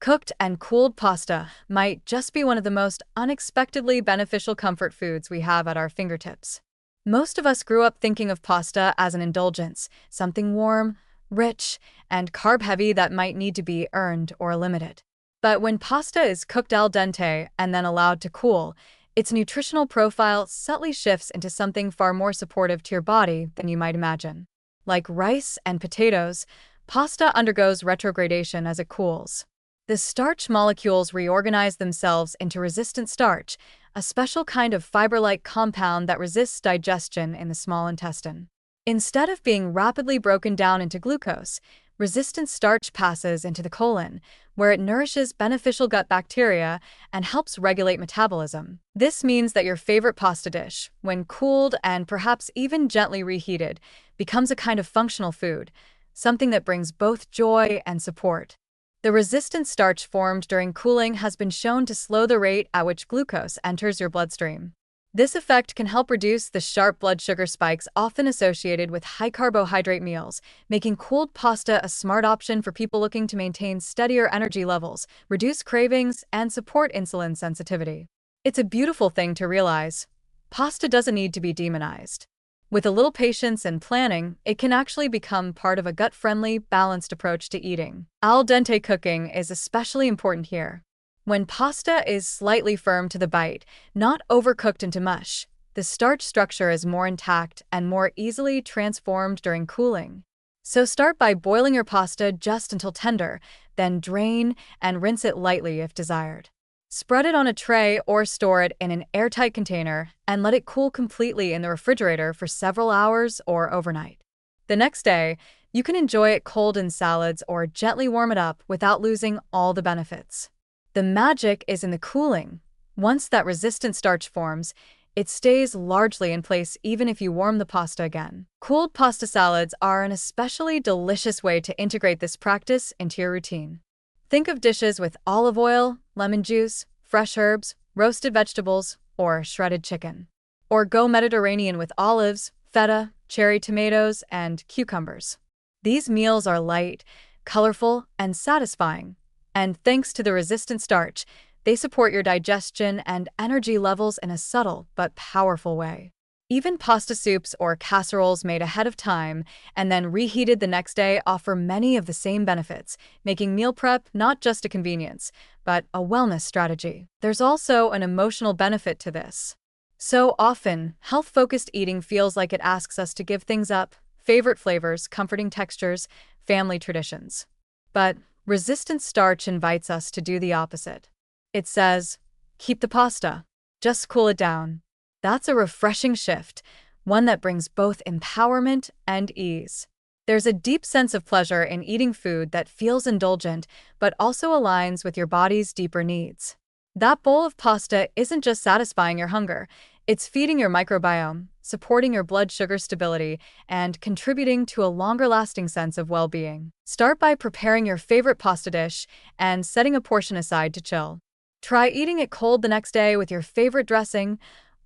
Cooked and cooled pasta might just be one of the most unexpectedly beneficial comfort foods we have at our fingertips. Most of us grew up thinking of pasta as an indulgence, something warm, rich, and carb-heavy that might need to be earned or limited. But when pasta is cooked al dente and then allowed to cool, its nutritional profile subtly shifts into something far more supportive to your body than you might imagine. Like rice and potatoes, pasta undergoes retrogradation as it cools. The starch molecules reorganize themselves into resistant starch, a special kind of fiber-like compound that resists digestion in the small intestine. Instead of being rapidly broken down into glucose, resistant starch passes into the colon, where it nourishes beneficial gut bacteria and helps regulate metabolism. This means that your favorite pasta dish, when cooled and perhaps even gently reheated, becomes a kind of functional food, something that brings both joy and support. The resistant starch formed during cooling has been shown to slow the rate at which glucose enters your bloodstream. This effect can help reduce the sharp blood sugar spikes often associated with high-carbohydrate meals, making cooled pasta a smart option for people looking to maintain steadier energy levels, reduce cravings, and support insulin sensitivity. It's a beautiful thing to realize. Pasta doesn't need to be demonized. With a little patience and planning, it can actually become part of a gut-friendly, balanced approach to eating. Al dente cooking is especially important here. When pasta is slightly firm to the bite, not overcooked into mush, the starch structure is more intact and more easily transformed during cooling. So start by boiling your pasta just until tender, then drain and rinse it lightly if desired. Spread it on a tray or store it in an airtight container and let it cool completely in the refrigerator for several hours or overnight. The next day, you can enjoy it cold in salads or gently warm it up without losing all the benefits. The magic is in the cooling. Once that resistant starch forms, it stays largely in place even if you warm the pasta again. Cooled pasta salads are an especially delicious way to integrate this practice into your routine. Think of dishes with olive oil, lemon juice, fresh herbs, roasted vegetables, or shredded chicken. Or go Mediterranean with olives, feta, cherry tomatoes, and cucumbers. These meals are light, colorful, and satisfying. And thanks to the resistant starch, they support your digestion and energy levels in a subtle but powerful way. Even pasta soups or casseroles made ahead of time and then reheated the next day offer many of the same benefits, making meal prep not just a convenience, but a wellness strategy. There's also an emotional benefit to this. So often, health-focused eating feels like it asks us to give things up, favorite flavors, comforting textures, family traditions. But resistant starch invites us to do the opposite. It says, keep the pasta, just cool it down. That's a refreshing shift, one that brings both empowerment and ease. There's a deep sense of pleasure in eating food that feels indulgent but also aligns with your body's deeper needs. That bowl of pasta isn't just satisfying your hunger, it's feeding your microbiome, supporting your blood sugar stability, and contributing to a longer-lasting sense of well-being. Start by preparing your favorite pasta dish and setting a portion aside to chill. Try eating it cold the next day with your favorite dressing,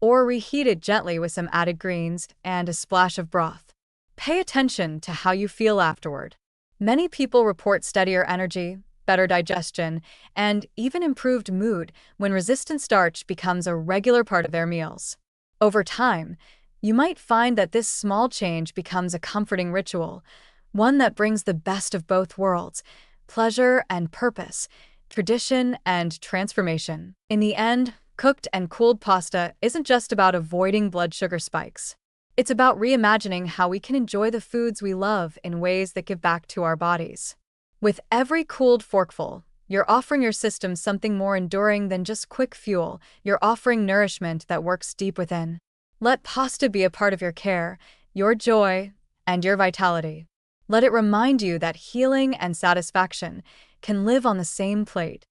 or reheat it gently with some added greens and a splash of broth. Pay attention to how you feel afterward. Many people report steadier energy, better digestion, and even improved mood when resistant starch becomes a regular part of their meals. Over time, you might find that this small change becomes a comforting ritual, one that brings the best of both worlds, pleasure and purpose, tradition and transformation. In the end, cooked and cooled pasta isn't just about avoiding blood sugar spikes. It's about reimagining how we can enjoy the foods we love in ways that give back to our bodies. With every cooled forkful, you're offering your system something more enduring than just quick fuel. You're offering nourishment that works deep within. Let pasta be a part of your care, your joy, and your vitality. Let it remind you that healing and satisfaction can live on the same plate.